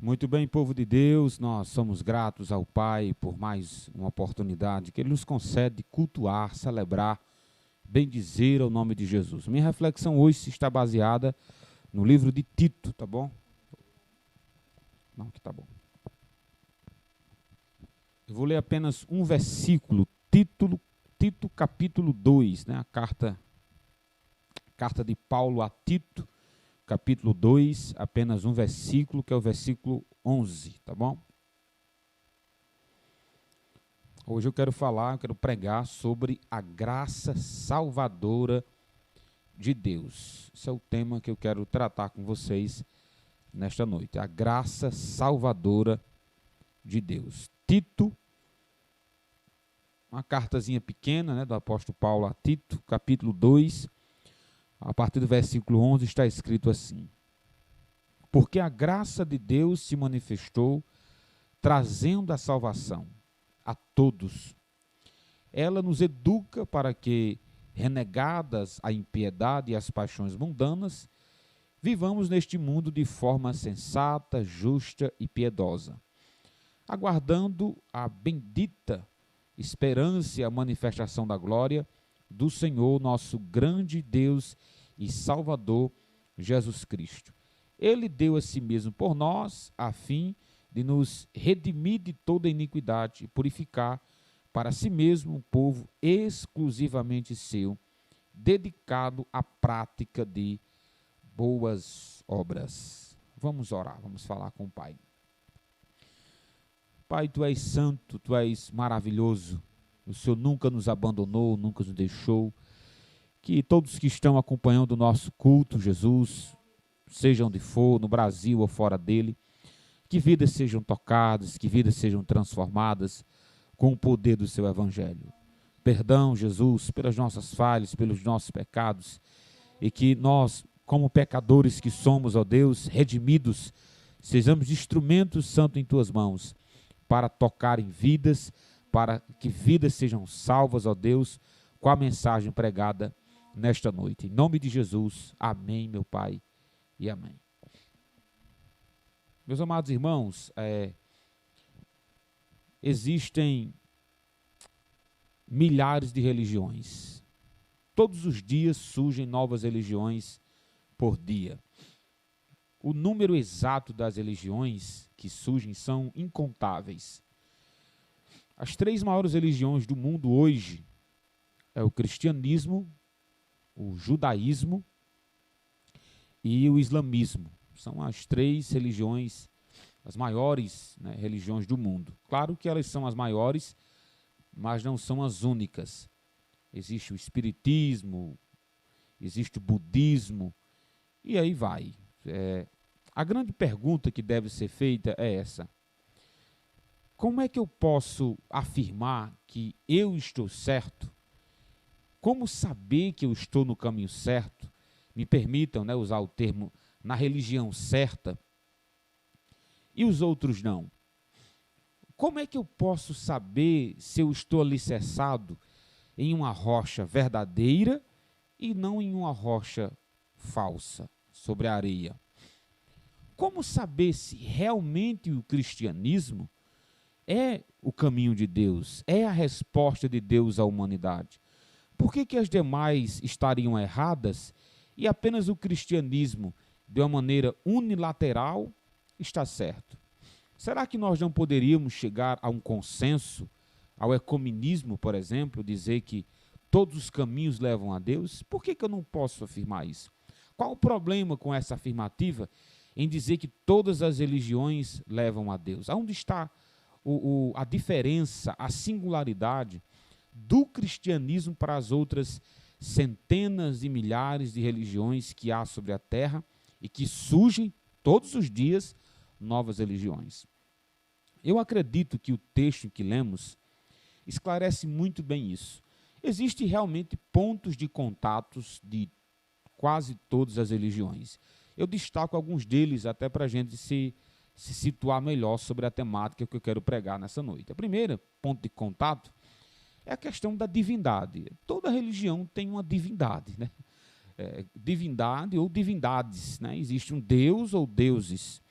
Muito bem, povo de Deus, nós somos gratos ao Pai por mais uma oportunidade que Ele nos concede de cultuar, celebrar, bendizer ao nome de Jesus. Minha reflexão hoje está baseada no livro de Tito, tá bom? Não, que tá bom. Eu vou ler apenas um versículo, Tito capítulo 2, né? A carta de Paulo a Tito, capítulo 2, apenas um versículo, que é o versículo 11, tá bom? Hoje eu quero pregar sobre a graça salvadora de Deus. Esse é o tema que eu quero tratar com vocês nesta noite, a graça salvadora de Deus. Tito, uma cartazinha pequena, né, do apóstolo Paulo a Tito, capítulo 2, a partir do versículo 11 está escrito assim: porque a graça de Deus se manifestou, trazendo a salvação a todos. Ela nos educa para que, renegadas a impiedade e as paixões mundanas, vivamos neste mundo de forma sensata, justa e piedosa, aguardando a bendita esperança e a manifestação da glória do Senhor, nosso grande Deus e Salvador, Jesus Cristo. Ele deu a si mesmo por nós, a fim de nos redimir de toda iniquidade e purificar para si mesmo um povo exclusivamente seu, dedicado à prática de boas obras. Vamos orar, vamos falar com o Pai. Pai, Tu és santo, Tu és maravilhoso, o Senhor nunca nos abandonou, nunca nos deixou. Que todos que estão acompanhando o nosso culto, Jesus, seja onde for, no Brasil ou fora dele, que vidas sejam tocadas, que vidas sejam transformadas com o poder do Seu Evangelho. Perdão, Jesus, pelas nossas falhas, pelos nossos pecados, e que nós, como pecadores que somos, ó Deus, redimidos, sejamos instrumentos santos em Tuas mãos, para tocar em vidas, para que vidas sejam salvas, ó Deus, com a mensagem pregada nesta noite. Em nome de Jesus, amém, meu Pai, e amém. Meus amados irmãos, existem milhares de religiões. Todos os dias surgem novas religiões por dia. O número exato das religiões que surgem são incontáveis. As três maiores religiões do mundo hoje é o cristianismo, o judaísmo e o islamismo. São as três religiões, as maiores, né, religiões do mundo. Claro que elas são as maiores, mas não são as únicas. Existe o espiritismo, existe o budismo, e aí vai. A grande pergunta que deve ser feita é essa: como é que eu posso afirmar que eu estou certo? Como saber que eu estou no caminho certo? Me permitam, né, usar o termo na religião certa, e os outros não. Como é que eu posso saber se eu estou alicerçado em uma rocha verdadeira e não em uma rocha falsa, sobre a areia? Como saber se realmente o cristianismo é o caminho de Deus, é a resposta de Deus à humanidade? Por que as demais estariam erradas e apenas o cristianismo, de uma maneira unilateral, está certo? Será que nós não poderíamos chegar a um consenso, ao ecumenismo, por exemplo, dizer que todos os caminhos levam a Deus? Por que eu não posso afirmar isso? Qual o problema com essa afirmativa em dizer que todas as religiões levam a Deus? Aonde está a diferença, a singularidade do cristianismo para as outras centenas e milhares de religiões que há sobre a terra e que surgem todos os dias novas religiões? Eu acredito que o texto que lemos esclarece muito bem isso. Existem realmente pontos de contatos de quase todas as religiões. Eu destaco alguns deles até para a gente se situar melhor sobre a temática que eu quero pregar nessa noite. A primeira ponto de contato é a questão da divindade. Toda religião tem uma divindade, né? Divindade ou divindades, né? Existe um deus ou deuses.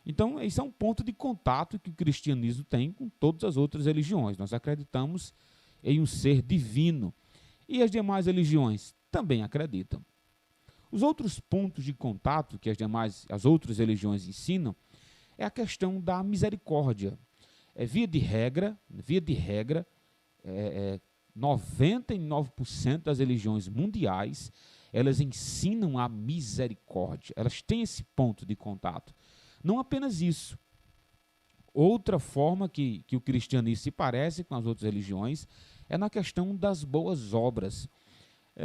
Então, esse é um ponto de contato que o cristianismo tem com todas as outras religiões. Nós acreditamos em um ser divino. E as demais religiões também acreditam. Os outros pontos de contato que as outras religiões ensinam é a questão da misericórdia. Via de regra, 99% das religiões mundiais, elas ensinam a misericórdia. Elas têm esse ponto de contato. Não apenas isso. Outra forma que o cristianismo se parece com as outras religiões é na questão das boas obras.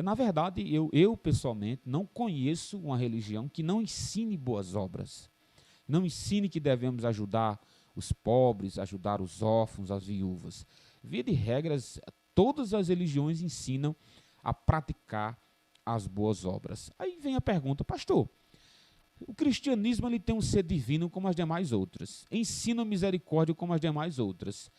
Na verdade, eu pessoalmente não conheço uma religião que não ensine boas obras. Não ensine que devemos ajudar os pobres, ajudar os órfãos, as viúvas. Via de regras, todas as religiões ensinam a praticar as boas obras. Aí vem a pergunta, pastor, o cristianismo ele tem um ser divino como as demais outras. Ensina misericórdia como as demais outras.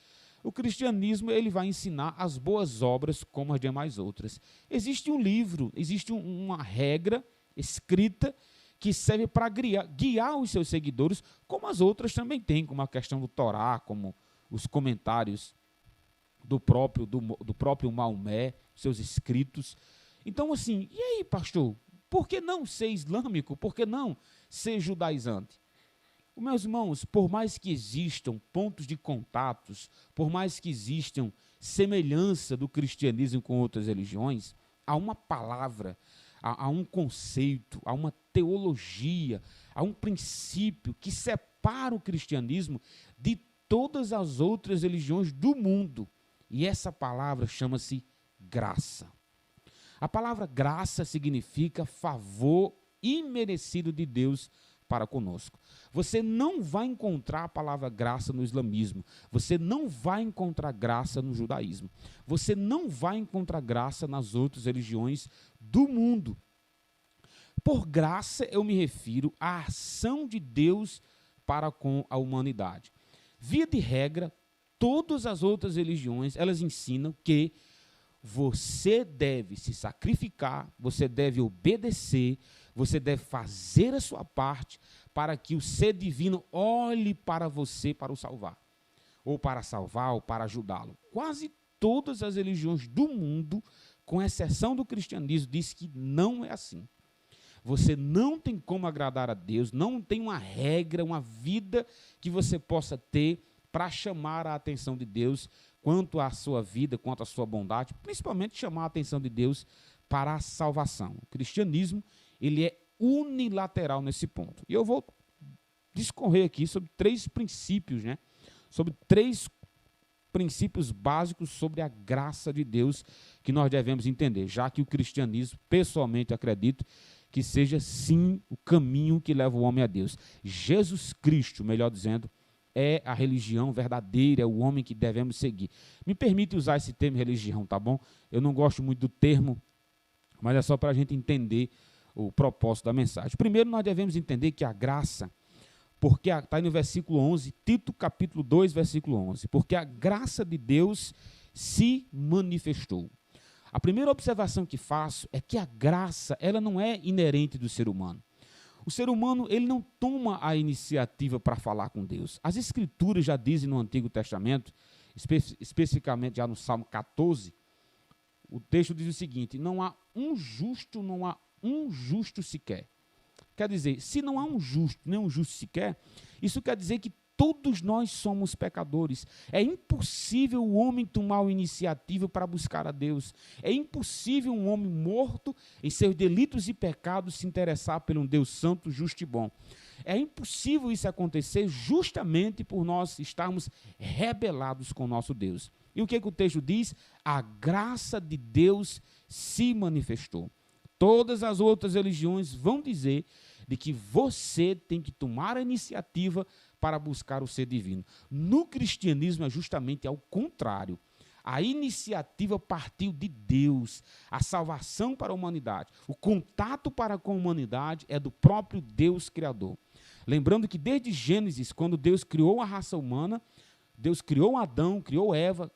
O cristianismo ele vai ensinar as boas obras como as demais outras. Existe um livro, existe uma regra escrita que serve para guiar os seus seguidores, como as outras também têm, como a questão do Torá, como os comentários do próprio Maomé, seus escritos. Então, assim, e aí, pastor? Por que não ser islâmico? Por que não ser judaizante? Meus irmãos, por mais que existam pontos de contatos, por mais que existam semelhança do cristianismo com outras religiões, há uma palavra, há um conceito, há uma teologia, há um princípio que separa o cristianismo de todas as outras religiões do mundo. E essa palavra chama-se graça. A palavra graça significa favor imerecido de Deus para conosco. Você não vai encontrar a palavra graça no islamismo. Você não vai encontrar graça no judaísmo. Você não vai encontrar graça nas outras religiões do mundo. Por graça, eu me refiro à ação de Deus para com a humanidade. Via de regra, todas as outras religiões, elas ensinam que você deve se sacrificar, você deve obedecer, você deve fazer a sua parte para que o ser divino olhe para você para o salvar, ou para ajudá-lo. Quase todas as religiões do mundo, com exceção do cristianismo, diz que não é assim. Você não tem como agradar a Deus, não tem uma regra, uma vida que você possa ter para chamar a atenção de Deus quanto à sua vida, quanto à sua bondade, principalmente chamar a atenção de Deus para a salvação. O cristianismo, ele é unilateral nesse ponto. E eu vou discorrer aqui sobre 3 princípios, sobre 3 princípios básicos sobre a graça de Deus que nós devemos entender, já que o cristianismo, pessoalmente acredito, que seja sim o caminho que leva o homem a Deus. Jesus Cristo, melhor dizendo, é a religião verdadeira, é o homem que devemos seguir. Me permite usar esse termo religião, tá bom? Eu não gosto muito do termo, mas é só para a gente entender o propósito da mensagem. Primeiro, nós devemos entender que a graça, porque está aí no versículo 11, Tito capítulo 2, versículo 11, porque a graça de Deus se manifestou. A primeira observação que faço é que a graça, ela não é inerente do ser humano. O ser humano, ele não toma a iniciativa para falar com Deus. As Escrituras já dizem no Antigo Testamento, especificamente já no Salmo 14, o texto diz o seguinte: não há um justo sequer. Quer dizer, se não há um justo, nem um justo sequer, isso quer dizer que todos nós somos pecadores. É impossível o homem tomar a iniciativa para buscar a Deus. É impossível um homem morto em seus delitos e pecados se interessar por um Deus santo, justo e bom. É impossível isso acontecer justamente por nós estarmos rebelados com o nosso Deus. E o que o texto diz? A graça de Deus se manifestou. Todas as outras religiões vão dizer de que você tem que tomar a iniciativa para buscar o ser divino. No cristianismo é justamente ao contrário. A iniciativa partiu de Deus, a salvação para a humanidade. O contato para com a humanidade é do próprio Deus Criador. Lembrando que desde Gênesis, quando Deus criou a raça humana, Deus criou Adão, criou Eva,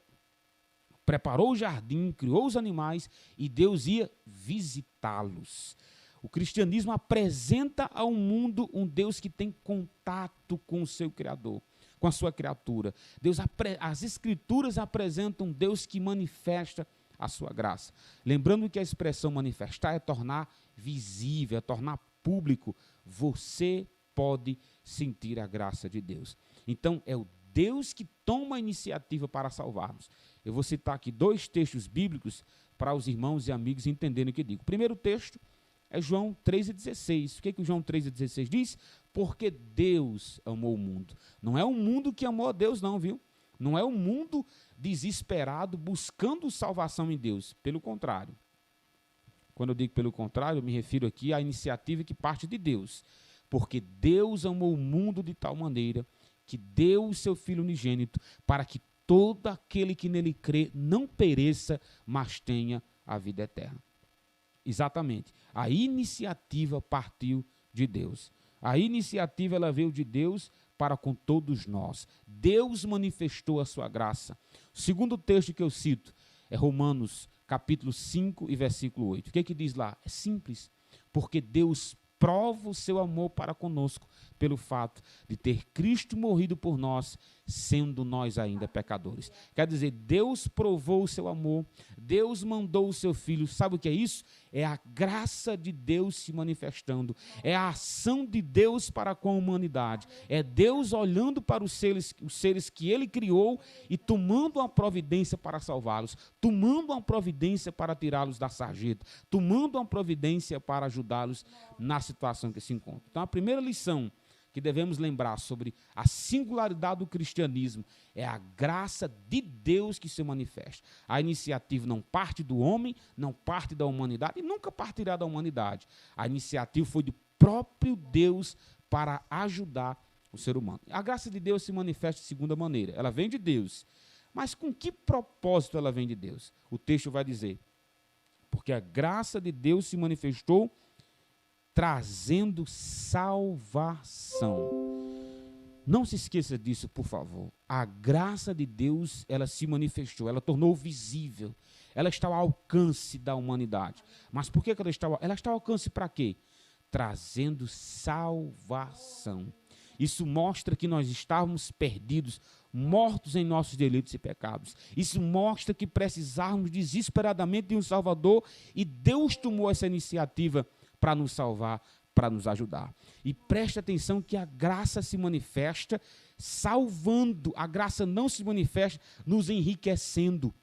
preparou o jardim, criou os animais e Deus ia visitá-los. O cristianismo apresenta ao mundo um Deus que tem contato com o seu Criador, com a sua criatura. As Escrituras apresentam um Deus que manifesta a sua graça. Lembrando que a expressão manifestar é tornar visível, é tornar público. Você pode sentir a graça de Deus. Então, é o Deus que toma a iniciativa para salvar-nos. Eu vou citar aqui 2 textos bíblicos para os irmãos e amigos entenderem o que eu digo. O primeiro texto é João 3,16. O que o João 3,16 diz? Porque Deus amou o mundo. Não é o mundo que amou a Deus, não, viu? Não é o mundo desesperado buscando salvação em Deus. Pelo contrário. Quando eu digo pelo contrário, eu me refiro aqui à iniciativa que parte de Deus. Porque Deus amou o mundo de tal maneira que deu o seu Filho unigênito para que todo aquele que nele crê não pereça, mas tenha a vida eterna. Exatamente. A iniciativa partiu de Deus. A iniciativa ela veio de Deus para com todos nós. Deus manifestou a sua graça. O segundo texto que eu cito é Romanos capítulo 5 e versículo 8. O que diz lá? É simples. Porque Deus prova o seu amor para conosco pelo fato de ter Cristo morrido por nós, sendo nós ainda pecadores. Quer dizer, Deus provou o seu amor, Deus mandou o seu Filho. Sabe o que é isso? É a graça de Deus se manifestando, é a ação de Deus para com a humanidade, é Deus olhando para os seres que Ele criou e tomando uma providência para salvá-los, tomando uma providência para tirá-los da sarjeta, tomando uma providência para ajudá-los na situação que se encontram. Então, a primeira lição que devemos lembrar sobre a singularidade do cristianismo é a graça de Deus que se manifesta. A iniciativa não parte do homem, não parte da humanidade e nunca partirá da humanidade. A iniciativa foi do próprio Deus para ajudar o ser humano. A graça de Deus se manifesta de segunda maneira. Ela vem de Deus. Mas com que propósito ela vem de Deus? O texto vai dizer: porque a graça de Deus se manifestou trazendo salvação. Não se esqueça disso, por favor. A graça de Deus, ela se manifestou, ela tornou visível. Ela está ao alcance da humanidade. Mas por que ela está ao alcance para quê? Trazendo salvação. Isso mostra que nós estávamos perdidos, mortos em nossos delitos e pecados. Isso mostra que precisávamos desesperadamente de um Salvador e Deus tomou essa iniciativa para nos salvar, para nos ajudar. E preste atenção que a graça se manifesta salvando. A graça não se manifesta nos enriquecendo.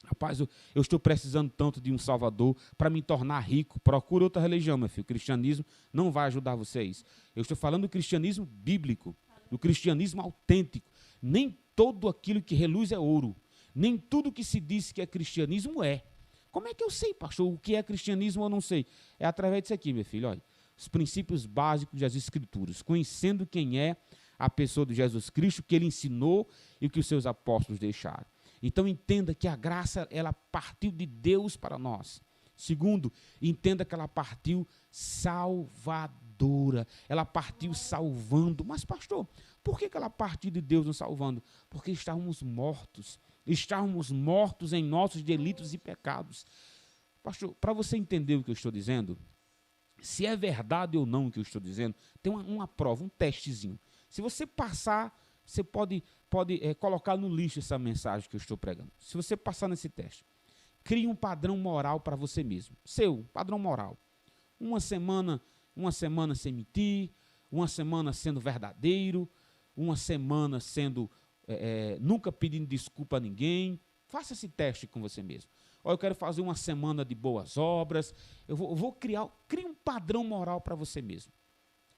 Rapaz, eu estou precisando tanto de um Salvador para me tornar rico. Procure outra religião, meu filho. O cristianismo não vai ajudar vocês. Eu estou falando do cristianismo bíblico, do cristianismo autêntico. Nem todo aquilo que reluz é ouro. Nem tudo que se diz que é cristianismo é. Como é que eu sei, pastor, o que é cristianismo ou não sei? É através disso aqui, meu filho, olha. Os princípios básicos das Escrituras, conhecendo quem é a pessoa de Jesus Cristo, que ele ensinou e que os seus apóstolos deixaram. Então, entenda que a graça, ela partiu de Deus para nós. Segundo, entenda que ela partiu salvadora. Ela partiu salvando. Mas, pastor, por que ela partiu de Deus nos salvando? Porque estávamos mortos. Estávamos mortos em nossos delitos e pecados. Pastor, para você entender o que eu estou dizendo, se é verdade ou não o que eu estou dizendo, tem uma prova, um testezinho. Se você passar, você pode colocar no lixo essa mensagem que eu estou pregando. Se você passar nesse teste, crie um padrão moral para você mesmo. Seu padrão moral. Uma semana sem mentir, uma semana sendo verdadeiro, uma semana sendo nunca pedindo desculpa a ninguém. Faça esse teste com você mesmo. Eu quero fazer uma semana de boas obras. Eu vou crie um padrão moral para você mesmo.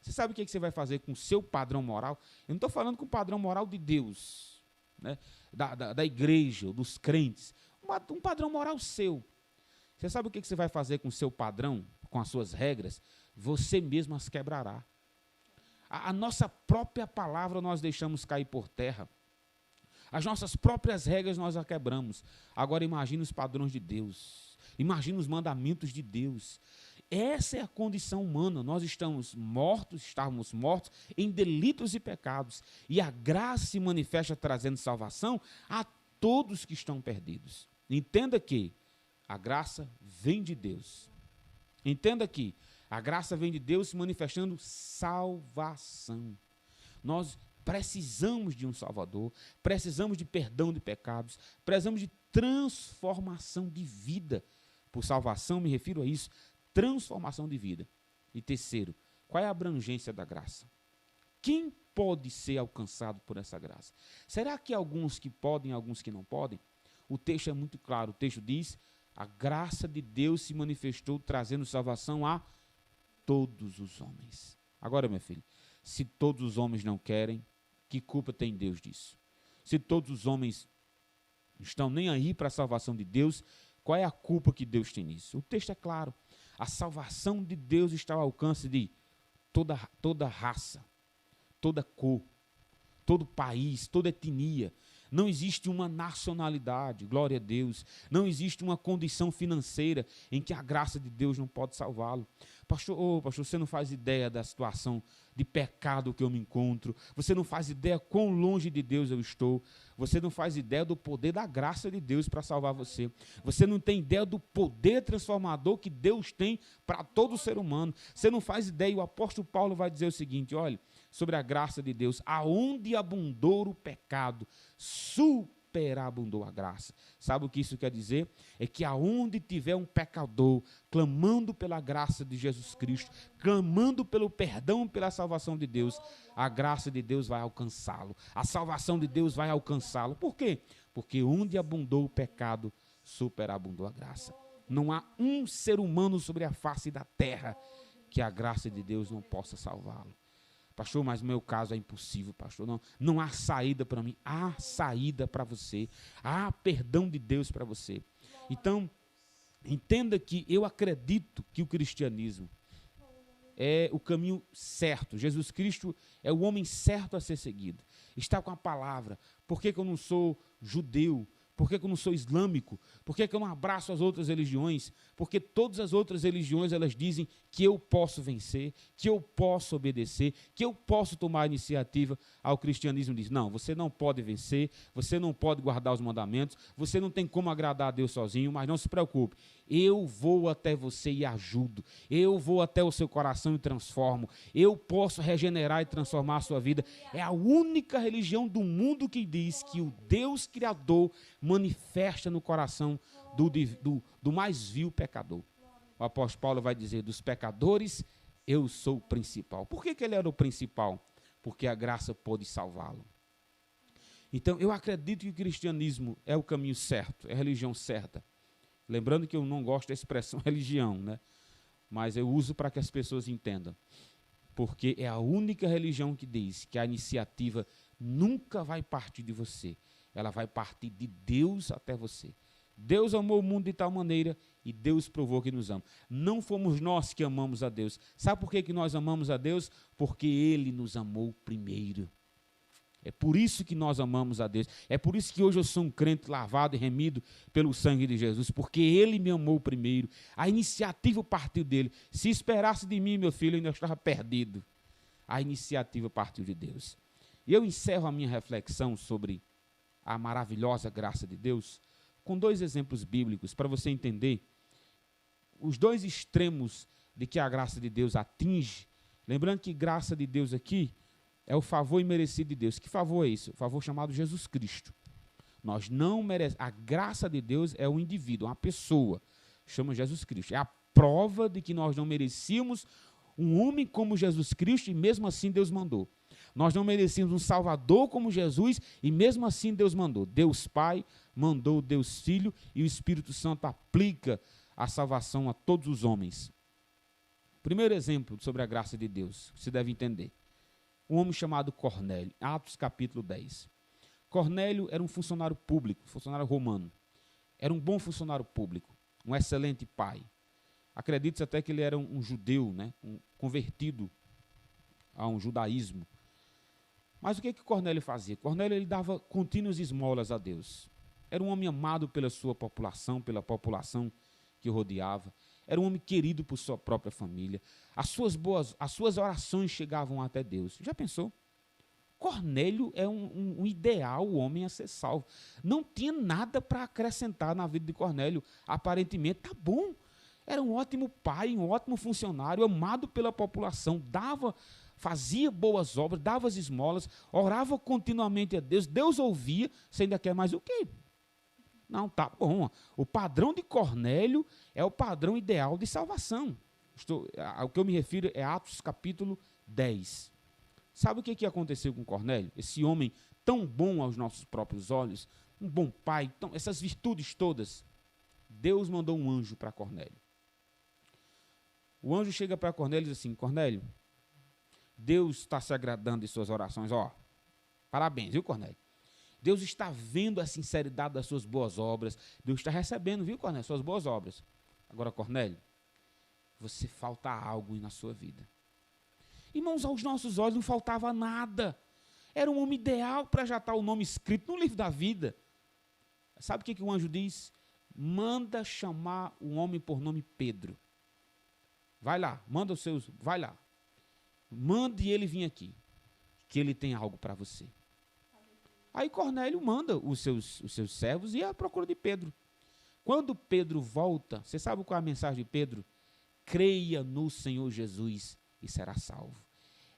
Você sabe o que você vai fazer com o seu padrão moral? Eu não estou falando com o padrão moral de Deus, né? da igreja, dos crentes. Um padrão moral seu. Você sabe o que você vai fazer com o seu padrão, com as suas regras? Você mesmo as quebrará. A nossa própria palavra nós deixamos cair por terra. As nossas próprias regras nós a quebramos. Agora imagine os padrões de Deus. Imagine os mandamentos de Deus. Essa é a condição humana. Nós estávamos mortos em delitos e pecados. E a graça se manifesta trazendo salvação a todos que estão perdidos. Entenda que a graça vem de Deus. Entenda que A graça vem de Deus se manifestando salvação. Nós precisamos de um Salvador, precisamos de perdão de pecados, precisamos de transformação de vida. Por salvação, me refiro a isso, transformação de vida. E terceiro, qual é a abrangência da graça? Quem pode ser alcançado por essa graça? Será que há alguns que podem, alguns que não podem? O texto é muito claro, o texto diz, a graça de Deus se manifestou trazendo salvação a todos os homens. Agora, meu filho, se todos os homens não querem, que culpa tem Deus disso? Se todos os homens estão nem aí para a salvação de Deus, qual é a culpa que Deus tem nisso? O texto é claro, a salvação de Deus está ao alcance de toda raça, toda cor, todo país, toda etnia. Não existe uma nacionalidade, glória a Deus. Não existe uma condição financeira em que a graça de Deus não pode salvá-lo. Pastor, pastor, você não faz ideia da situação de pecado que eu me encontro. Você não faz ideia quão longe de Deus eu estou. Você não faz ideia do poder da graça de Deus para salvar você. Você não tem ideia do poder transformador que Deus tem para todo ser humano. Você não faz ideia, e o apóstolo Paulo vai dizer o seguinte, olha, sobre a graça de Deus, aonde abundou o pecado, superabundou a graça. Sabe o que isso quer dizer? É que aonde tiver um pecador clamando pela graça de Jesus Cristo, clamando pelo perdão, pela salvação de Deus, a graça de Deus vai alcançá-lo. A salvação de Deus vai alcançá-lo. Por quê? Porque onde abundou o pecado, superabundou a graça. Não há um ser humano sobre a face da terra que a graça de Deus não possa salvá-lo. Pastor, mas no meu caso é impossível, pastor. Não há saída para mim. Há saída para você. Há perdão de Deus para você. Então, entenda que eu acredito que o cristianismo é o caminho certo. Jesus Cristo é o homem certo a ser seguido. Está com a palavra. Por que eu não sou judeu? Por que eu não sou islâmico? Por que eu não abraço as outras religiões? Porque todas as outras religiões, elas dizem que eu posso vencer, que eu posso obedecer, que eu posso tomar a iniciativa. Ao cristianismo diz, não, você não pode vencer, você não pode guardar os mandamentos, você não tem como agradar a Deus sozinho, mas não se preocupe. Eu vou até você e ajudo. Eu vou até o seu coração e transformo. Eu posso regenerar e transformar a sua vida. É a única religião do mundo que diz que o Deus Criador manifesta no coração do mais vil pecador. O apóstolo Paulo vai dizer, dos pecadores, eu sou o principal. Por que ele era o principal? Porque a graça pôde salvá-lo. Então, eu acredito que o cristianismo é o caminho certo, é a religião certa. Lembrando que eu não gosto da expressão religião, né? Mas eu uso para que as pessoas entendam. Porque é a única religião que diz que a iniciativa nunca vai partir de você. Ela vai partir de Deus até você. Deus amou o mundo de tal maneira e Deus provou que nos ama. Não fomos nós que amamos a Deus. Sabe por que nós amamos a Deus? Porque Ele nos amou primeiro. É por isso que nós amamos a Deus. É por isso que hoje eu sou um crente lavado e remido pelo sangue de Jesus, porque Ele me amou primeiro. A iniciativa partiu dele. Se esperasse de mim, meu filho, eu ainda estava perdido. A iniciativa partiu de Deus. E eu encerro a minha reflexão sobre a maravilhosa graça de Deus com dois exemplos bíblicos para você entender os dois extremos de que a graça de Deus atinge. Lembrando que graça de Deus aqui é o favor imerecido de Deus. Que favor é isso? O favor chamado Jesus Cristo. Nós não merecemos. A graça de Deus é um indivíduo, uma pessoa. Chama Jesus Cristo. É a prova de que nós não merecíamos um homem como Jesus Cristo e mesmo assim Deus mandou. Nós não merecíamos um Salvador como Jesus e mesmo assim Deus mandou. Deus Pai mandou Deus Filho e o Espírito Santo aplica a salvação a todos os homens. Primeiro exemplo sobre a graça de Deus, que você deve entender. Um homem chamado Cornélio, Atos capítulo 10. Cornélio era um funcionário público, funcionário romano. Era um bom funcionário público, um excelente pai. Acredita-se até que ele era um judeu, né, um convertido a um judaísmo. Mas o que Cornélio fazia? Cornélio ele dava contínuas esmolas a Deus. Era um homem amado pela sua população, pela população que o rodeava. Era um homem querido por sua própria família. As suas orações chegavam até Deus. Já pensou? Cornélio é um ideal homem a ser salvo. Não tinha nada para acrescentar na vida de Cornélio. Aparentemente, tá bom. Era um ótimo pai, um ótimo funcionário, amado pela população, fazia boas obras, dava as esmolas, orava continuamente a Deus. Deus ouvia, você ainda quer mais o quê? Não, tá bom. O padrão de Cornélio é o padrão ideal de salvação. Ao que eu me refiro é Atos capítulo 10. Sabe o que aconteceu com Cornélio? Esse homem tão bom aos nossos próprios olhos, um bom pai, essas virtudes todas. Deus mandou um anjo para Cornélio. O anjo chega para Cornélio e diz assim: Cornélio, Deus está se agradando de suas orações. Parabéns, viu, Cornélio? Deus está vendo a sinceridade das suas boas obras. Deus está recebendo, viu, Cornélio, suas boas obras. Agora, Cornélio, você falta algo na sua vida. Irmãos, aos nossos olhos não faltava nada. Era um homem ideal para já estar o nome escrito no livro da vida. Sabe o que o anjo diz? Manda chamar o homem por nome Pedro. Vai lá, vai lá. Mande ele vir aqui, que ele tem algo para você. Aí Cornélio manda os seus servos ir à procura de Pedro. Quando Pedro volta, você sabe qual é a mensagem de Pedro? Creia no Senhor Jesus e será salvo.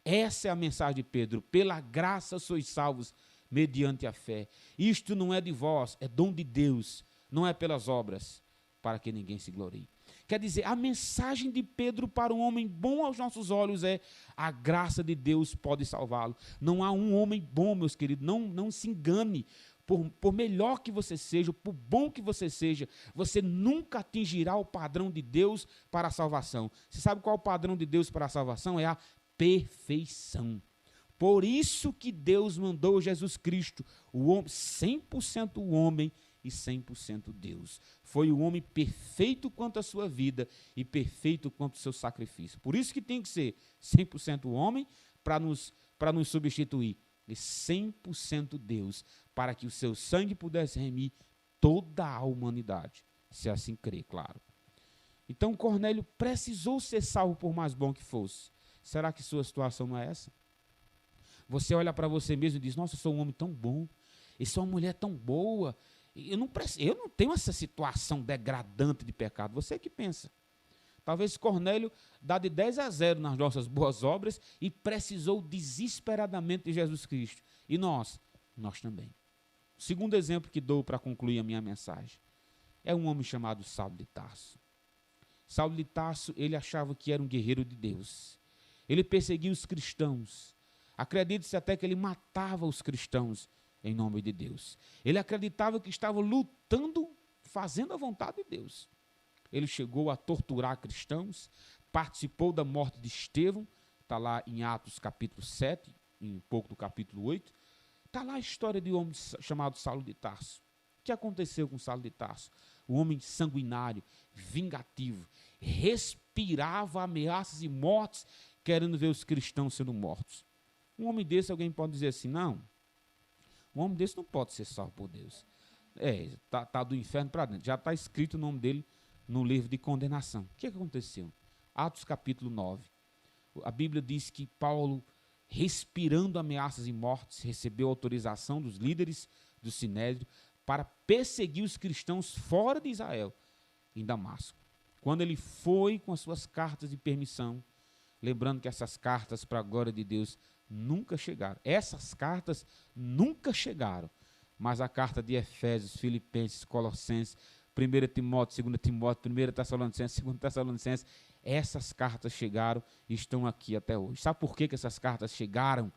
Essa é a mensagem de Pedro. Pela graça sois salvos mediante a fé. Isto não é de vós, é dom de Deus, não é pelas obras, para que ninguém se glorie. Quer dizer, a mensagem de Pedro para um homem bom aos nossos olhos é: a graça de Deus pode salvá-lo. Não há um homem bom, meus queridos, não se engane. Por melhor que você seja, por bom que você seja, você nunca atingirá o padrão de Deus para a salvação. Você sabe qual é o padrão de Deus para a salvação? É a perfeição. Por isso que Deus mandou Jesus Cristo, o homem, 100% homem e 100% Deus. Foi o homem perfeito quanto à sua vida e perfeito quanto ao seu sacrifício. Por isso que tem que ser 100% homem para nos substituir. E 100% Deus, para que o seu sangue pudesse remir toda a humanidade. Se assim crer, claro. Então Cornélio precisou ser salvo por mais bom que fosse. Será que sua situação não é essa? Você olha para você mesmo e diz: nossa, eu sou um homem tão bom, eu sou uma mulher tão boa, eu não tenho essa situação degradante de pecado. Você que pensa. Talvez Cornélio dá de 10-0 nas nossas boas obras e precisou desesperadamente de Jesus Cristo. E nós também. O segundo exemplo que dou para concluir a minha mensagem é um homem chamado Saulo de Tarso. Saulo de Tarso, ele achava que era um guerreiro de Deus. Ele perseguia os cristãos. Acredite-se até que ele matava os cristãos em nome de Deus. Ele acreditava que estava lutando, fazendo a vontade de Deus. Ele chegou a torturar cristãos, participou da morte de Estevão, está lá em Atos capítulo 7, em um pouco do capítulo 8. Está lá a história de um homem chamado Saulo de Tarso. O que aconteceu com Saulo de Tarso? Um homem sanguinário, vingativo, respirava ameaças e mortes, querendo ver os cristãos sendo mortos. Um homem desse, alguém pode dizer assim: não, um homem desse não pode ser salvo por Deus. Está do inferno para dentro. Já está escrito o nome dele no livro de condenação. O que aconteceu? Atos capítulo 9. A Bíblia diz que Paulo, respirando ameaças e mortes, recebeu autorização dos líderes do Sinédrio para perseguir os cristãos fora de Israel, em Damasco. Quando ele foi com as suas cartas de permissão, lembrando que essas cartas, para a glória de Deus, nunca chegaram. Essas cartas nunca chegaram. Mas a carta de Efésios, Filipenses, Colossenses, 1 Timóteo, 2 Timóteo, 1 Tessalonicenses, 2 Tessalonicenses, essas cartas chegaram e estão aqui até hoje. Sabe por que essas cartas chegaram?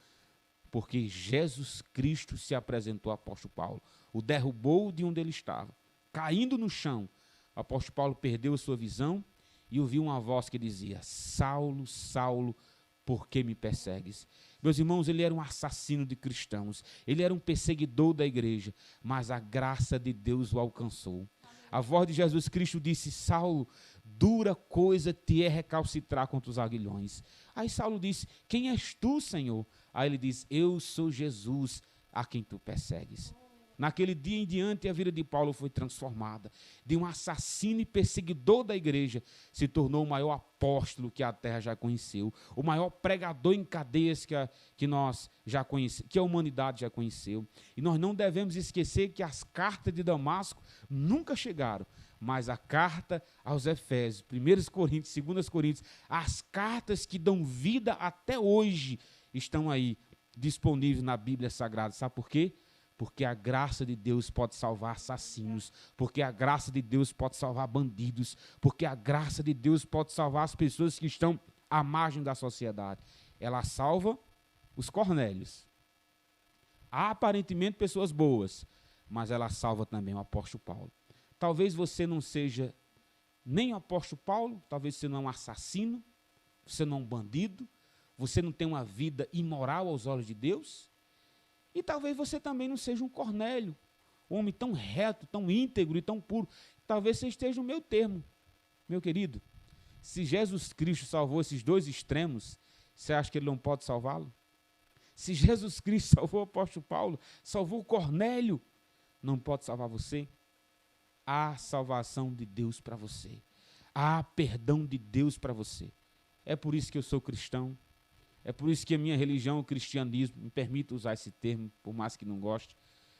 Porque Jesus Cristo se apresentou ao apóstolo Paulo, o derrubou de onde ele estava. Caindo no chão, o apóstolo Paulo perdeu a sua visão e ouviu uma voz que dizia: Saulo, Saulo, por que me persegues? Meus irmãos, ele era um assassino de cristãos, ele era um perseguidor da igreja, mas a graça de Deus o alcançou. A voz de Jesus Cristo disse: Saulo, dura coisa te é recalcitrar contra os aguilhões. Aí Saulo disse: quem és tu, Senhor? Aí ele diz: eu sou Jesus a quem tu persegues. Naquele dia em diante, a vida de Paulo foi transformada. De um assassino e perseguidor da igreja, se tornou o maior apóstolo que a terra já conheceu, o maior pregador em cadeias que nós já conhecemos, que a humanidade já conheceu. E nós não devemos esquecer que as cartas de Damasco nunca chegaram, Mas a carta aos Efésios, 1 Coríntios, 2 Coríntios, as cartas que dão vida até hoje estão aí disponíveis na Bíblia Sagrada. Sabe por quê? Porque a graça de Deus pode salvar assassinos, porque a graça de Deus pode salvar bandidos, porque a graça de Deus pode salvar as pessoas que estão à margem da sociedade. Ela salva os Cornélios. Aparentemente pessoas boas, mas ela salva também o apóstolo Paulo. Talvez você não seja nem o apóstolo Paulo, talvez você não é um assassino, você não é um bandido, você não tem uma vida imoral aos olhos de Deus, e talvez você também não seja um Cornélio, um homem tão reto, tão íntegro e tão puro. Talvez você esteja no meu termo, meu querido. Se Jesus Cristo salvou esses dois extremos, você acha que ele não pode salvá-lo? Se Jesus Cristo salvou o apóstolo Paulo, salvou o Cornélio, não pode salvar você? Há salvação de Deus para você. Há perdão de Deus para você. É por isso que eu sou cristão. É por isso que a minha religião, o cristianismo, me permite usar esse termo, por mais que não goste.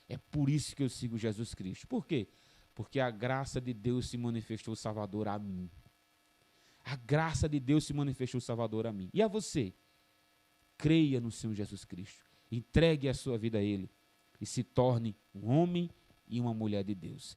É por isso que eu sigo Jesus Cristo. Por quê? Porque a graça de Deus se manifestou Salvador a mim. A graça de Deus se manifestou Salvador a mim. E a você? Creia no Senhor Jesus Cristo. Entregue a sua vida a Ele. E se torne um homem e uma mulher de Deus.